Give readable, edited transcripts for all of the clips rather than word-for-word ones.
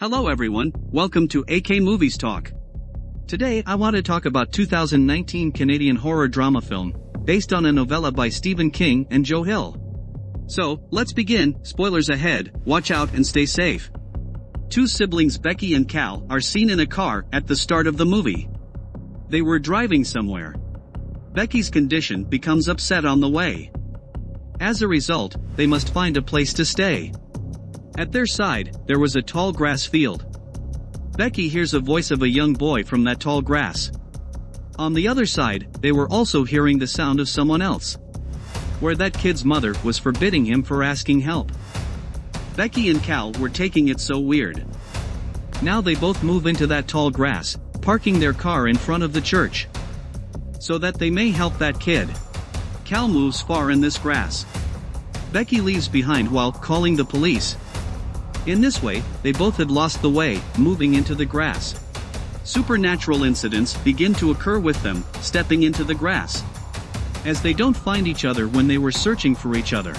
Hello everyone, welcome to AK Movies Talk. Today I want to talk about 2019 Canadian horror drama film, based on a novella by Stephen King and Joe Hill. So, let's begin. Spoilers ahead, watch out and stay safe. Two siblings Becky and Cal are seen in a car at the start of the movie. They were driving somewhere. Becky's condition becomes upset on the way. As a result, they must find a place to stay. At their side, there was a tall grass field. Becky hears a voice of a young boy from that tall grass. On the other side, they were also hearing the sound of someone else. Where that kid's mother was forbidding him for asking help. Becky and Cal were taking it so weird. Now they both move into that tall grass, parking their car in front of the church. So that they may help that kid. Cal moves far in this grass. Becky leaves behind while calling the police. In this way, they both had lost the way, moving into the grass. Supernatural incidents begin to occur with them, stepping into the grass. As they don't find each other when they were searching for each other.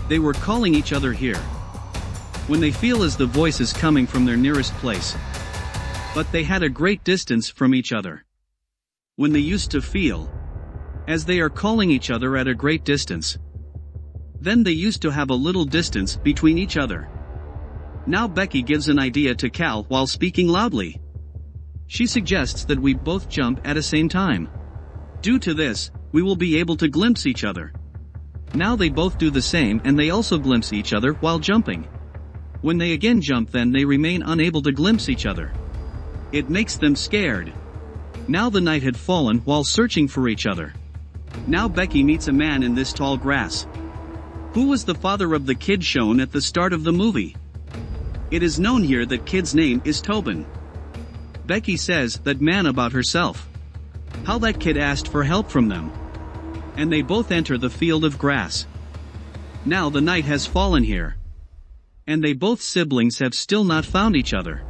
They were calling each other here. When they feel as the voice is coming from their nearest place. But they had a great distance from each other. When they used to feel. As they are calling each other at a great distance. Then they used to have a little distance between each other. Now Becky gives an idea to Cal while speaking loudly. She suggests that we both jump at the same time. Due to this, we will be able to glimpse each other. Now they both do the same and they also glimpse each other while jumping. When they again jump, then they remain unable to glimpse each other. It makes them scared. Now the night had fallen while searching for each other. Now Becky meets a man in this tall grass. Who was the father of the kid shown at the start of the movie? It is known here that kid's name is Tobin. Becky says that man about herself. How that kid asked for help from them. And they both enter the field of grass. Now the night has fallen here. And they both siblings have still not found each other.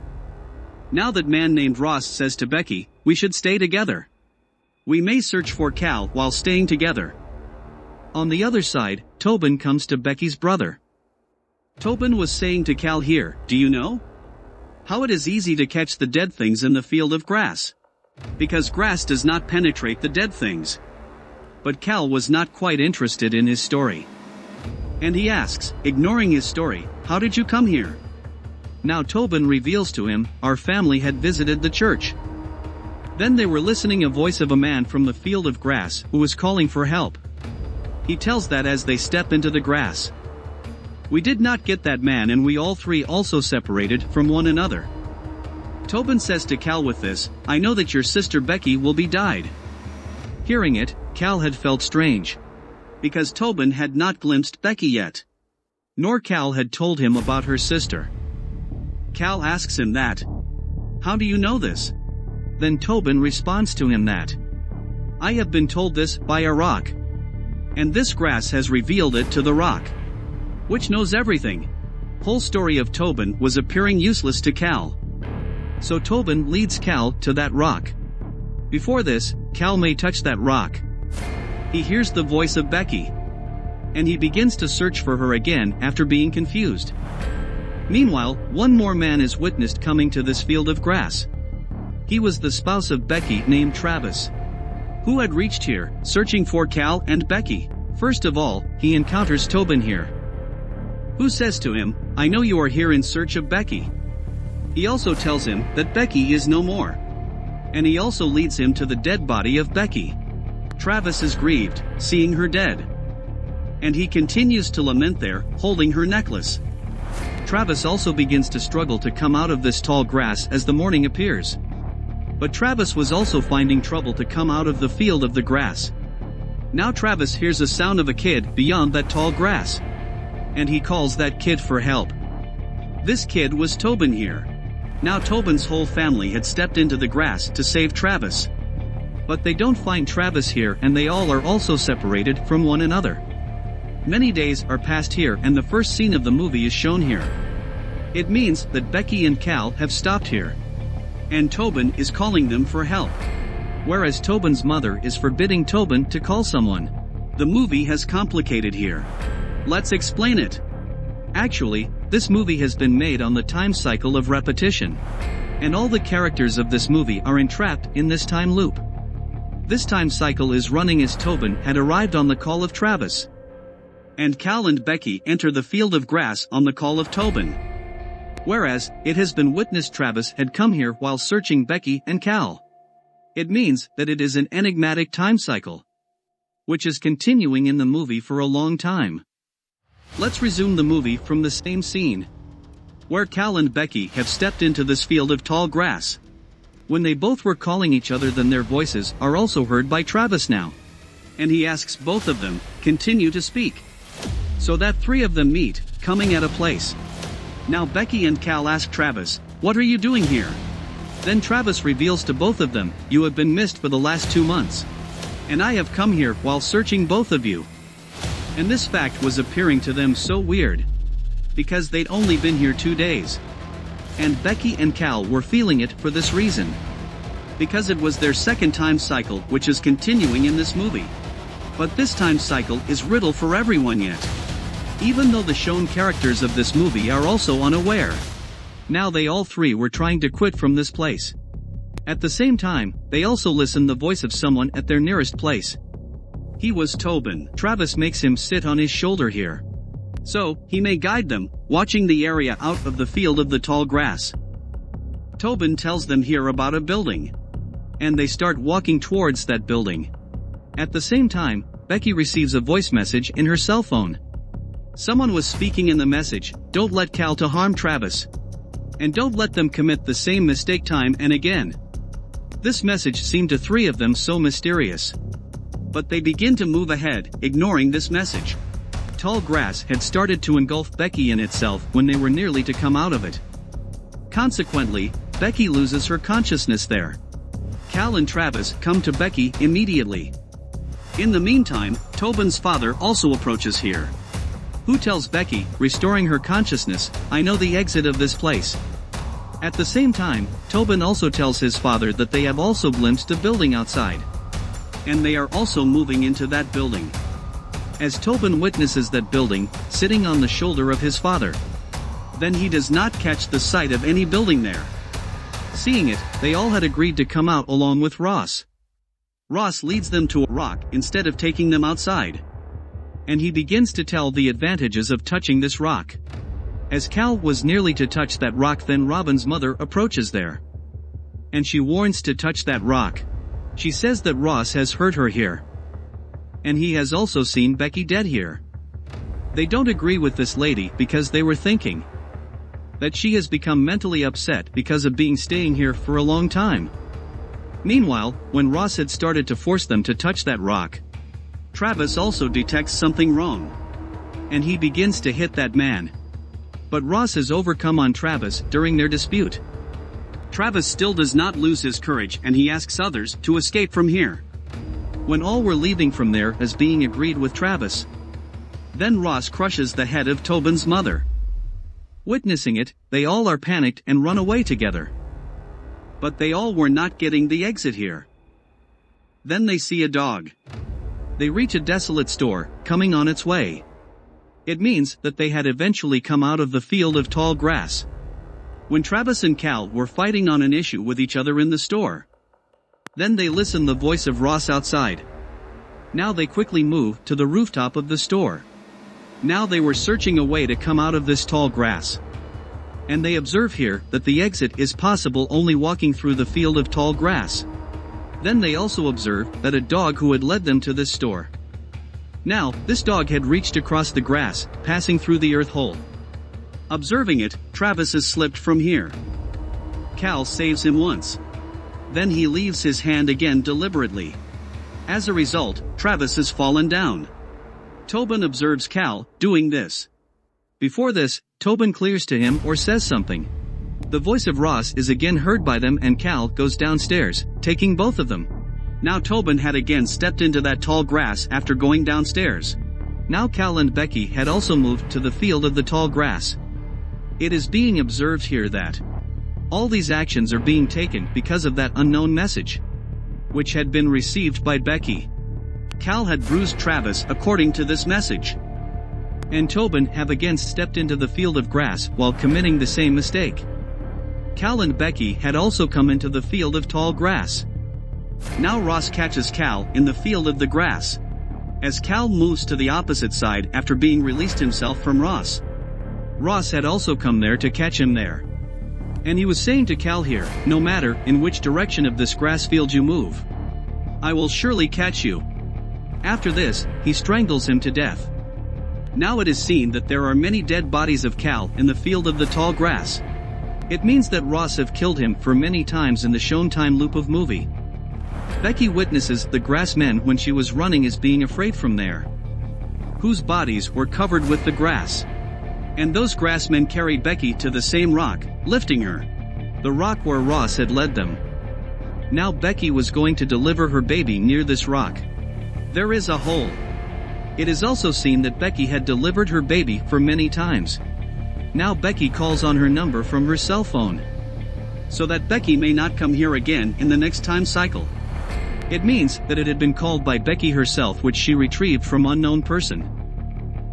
Now that man named Ross says to Becky, we should stay together. We may search for Cal while staying together. On the other side, Tobin comes to Becky's brother. Tobin was saying to Cal here, do you know? How it is easy to catch the dead things in the field of grass. Because grass does not penetrate the dead things. But Cal was not quite interested in his story. And he asks, ignoring his story, how did you come here? Now Tobin reveals to him, our family had visited the church. Then they were listening a voice of a man from the field of grass who was calling for help. He tells that as they step into the grass. We did not get that man and we all three also separated from one another. Tobin says to Cal with this, I know that your sister Becky will be died. Hearing it, Cal had felt strange. Because Tobin had not glimpsed Becky yet. Nor Cal had told him about her sister. Cal asks him that. How do you know this? Then Tobin responds to him that. I have been told this by a rock. And this grass has revealed it to the rock. Which knows everything. Whole story of Tobin was appearing useless to Cal. So Tobin leads Cal to that rock. Before this, Cal may touch that rock. He hears the voice of Becky. And he begins to search for her again after being confused. Meanwhile, one more man is witnessed coming to this field of grass. He was the spouse of Becky named Travis. Who had reached here, searching for Cal and Becky. First of all, he encounters Tobin here. Who says to him, I know you are here in search of Becky. He also tells him that Becky is no more. And he also leads him to the dead body of Becky. Travis is grieved, seeing her dead. And he continues to lament there, holding her necklace. Travis also begins to struggle to come out of this tall grass as the morning appears. But Travis was also finding trouble to come out of the field of the grass. Now Travis hears a sound of a kid beyond that tall grass. And he calls that kid for help. This kid was Tobin here. Now Tobin's whole family had stepped into the grass to save Travis. But they don't find Travis here and they all are also separated from one another. Many days are passed here and the first scene of the movie is shown here. It means that Becky and Cal have stopped here. And Tobin is calling them for help. Whereas Tobin's mother is forbidding Tobin to call someone. The movie has complicated here. Let's explain it. Actually, This movie has been made on the time cycle of repetition. And all the characters of this movie are entrapped in this time loop. This time cycle is running as Tobin had arrived on the call of Travis. And Cal and Becky enter the field of grass on the call of Tobin. Whereas, it has been witnessed Travis had come here while searching Becky and Cal. It means that it is an enigmatic time cycle, which is continuing in the movie for a long time. Let's resume the movie from the same scene, where Cal and Becky have stepped into this field of tall grass. When they both were calling each other, then their voices are also heard by Travis now. And he asks both of them, continue to speak. So that three of them meet, coming at a place. Now Becky and Cal ask Travis, what are you doing here? Then Travis reveals to both of them, you have been missed for the last 2 months. And I have come here while searching both of you. And this fact was appearing to them so weird, because they'd only been here 2 days. And Becky and Cal were feeling it for this reason, because it was their second time cycle which is continuing in this movie. But this time cycle is riddle for everyone yet. Even though the shown characters of this movie are also unaware. Now they all three were trying to quit from this place. At the same time, they also listen the voice of someone at their nearest place. He was Tobin. Travis makes him sit on his shoulder here, so he may guide them, watching the area out of the field of the tall grass. Tobin tells them here about a building, and they start walking towards that building. At the same time, Becky receives a voice message in her cell phone. Someone was speaking in the message, don't let Cal to harm Travis. And don't let them commit the same mistake time and again. This message seemed to three of them so mysterious. But they begin to move ahead, ignoring this message. Tall grass had started to engulf Becky in itself when they were nearly to come out of it. Consequently, Becky loses her consciousness there. Cal and Travis come to Becky immediately. In the meantime, Tobin's father also approaches here, who tells Becky, restoring her consciousness, I know the exit of this place. At the same time, Tobin also tells his father that they have also glimpsed a building outside. And they are also moving into that building. As Tobin witnesses that building, sitting on the shoulder of his father. Then he does not catch the sight of any building there. Seeing it, they all had agreed to come out along with Ross. Ross leads them to a rock instead of taking them outside. And he begins to tell the advantages of touching this rock. As Cal was nearly to touch that rock, then Robin's mother approaches there. And she warns to touch that rock. She says that Ross has heard her here. And he has also seen Becky dead here. They don't agree with this lady because they were thinking that she has become mentally upset because of staying here for a long time. Meanwhile, when Ross had started to force them to touch that rock, Travis also detects something wrong. And he begins to hit that man. But Ross has overcome on Travis during their dispute. Travis still does not lose his courage and he asks others to escape from here. When all were leaving from there as being agreed with Travis, then Ross crushes the head of Tobin's mother. Witnessing it, they all are panicked and run away together. But they all were not getting the exit here. Then they see a dog. They reach a desolate store, coming on its way. It means that they had eventually come out of the field of tall grass. When Travis and Cal were fighting on an issue with each other in the store. Then they listen the voice of Ross outside. Now they quickly move to the rooftop of the store. Now they were searching a way to come out of this tall grass. And they observe here that the exit is possible only walking through the field of tall grass. Then they also observe that a dog who had led them to this store. Now, this dog had reached across the grass, passing through the earth hole. Observing it, Travis has slipped from here. Cal saves him once. Then he leaves his hand again deliberately. As a result, Travis has fallen down. Tobin observes Cal doing this. Before this, Tobin clears to him or says something. The voice of Ross is again heard by them and Cal goes downstairs, taking both of them. Now Tobin had again stepped into that tall grass after going downstairs. Now Cal and Becky had also moved to the field of the tall grass. It is being observed here that all these actions are being taken because of that unknown message, which had been received by Becky. Cal had bruised Travis according to this message. and Tobin have again stepped into the field of grass while committing the same mistake. Cal and Becky had also come into the field of tall grass. Now Ross catches Cal in the field of the grass. As Cal moves to the opposite side after being released himself from Ross. Ross had also come there to catch him there. And he was saying to Cal here, no matter in which direction of this grass field you move, I will surely catch you. After this, he strangles him to death. Now it is seen that there are many dead bodies of Cal in the field of the tall grass. It means that Ross have killed him for many times in the shown time loop of movie. Becky witnesses the grass men when she was running as being afraid from there, whose bodies were covered with the grass. And those grass men carried Becky to the same rock, lifting her. The rock where Ross had led them. Now Becky was going to deliver her baby near this rock. There is a hole. It is also seen that Becky had delivered her baby for many times. Now Becky calls on her number from her cell phone, so that Becky may not come here again in the next time cycle. It means that it had been called by Becky herself, which she retrieved from unknown person.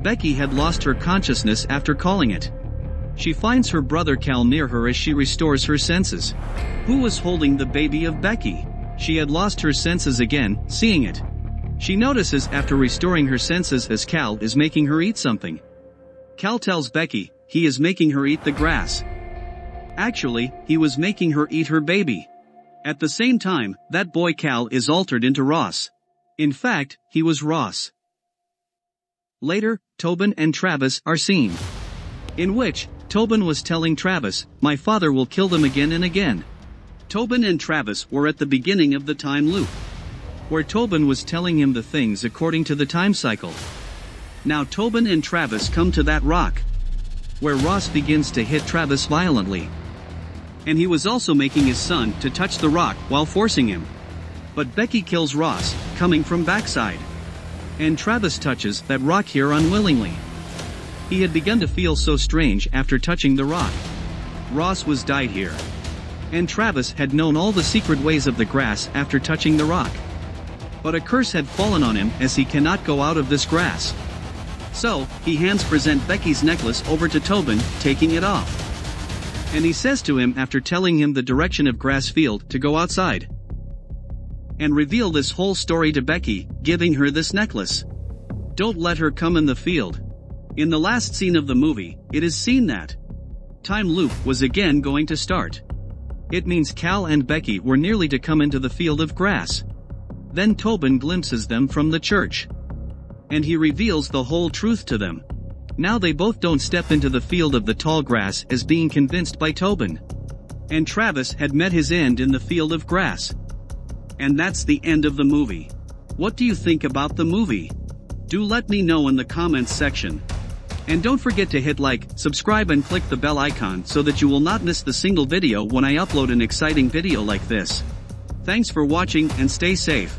Becky had lost her consciousness after calling it. She finds her brother Cal near her as she restores her senses. Who was holding the baby of Becky? She had lost her senses again, seeing it. She notices after restoring her senses as Cal is making her eat something. Cal tells Becky he is making her eat the grass. Actually, he was making her eat her baby. At the same time, that boy Cal is altered into Ross. In fact, he was Ross. Later, Tobin and Travis are seen, in which Tobin was telling Travis, my father will kill them again and again. Tobin and Travis were at the beginning of the time loop, where Tobin was telling him the things according to the time cycle. Now Tobin and Travis come to that rock, where Ross begins to hit Travis violently. And he was also making his son to touch the rock while forcing him. But Becky kills Ross, coming from backside. And Travis touches that rock here unwillingly. He had begun to feel so strange after touching the rock. Ross was died here. And Travis had known all the secret ways of the grass after touching the rock. But a curse had fallen on him as he cannot go out of this grass. So, he hands present Becky's necklace over to Tobin, taking it off. And he says to him after telling him the direction of grass field to go outside. And reveal this whole story to Becky, giving her this necklace. Don't let her come in the field. In the last scene of the movie, it is seen that time loop was again going to start. It means Cal and Becky were nearly to come into the field of grass. Then Tobin glimpses them from the church. And he reveals the whole truth to them. Now they both don't step into the field of the tall grass as being convinced by Tobin. And Travis had met his end in the field of grass. And that's the end of the movie. What do you think about the movie? Do let me know in the comments section. And don't forget to hit like, subscribe and click the bell icon so that you will not miss the single video when I upload an exciting video like this. Thanks for watching and stay safe.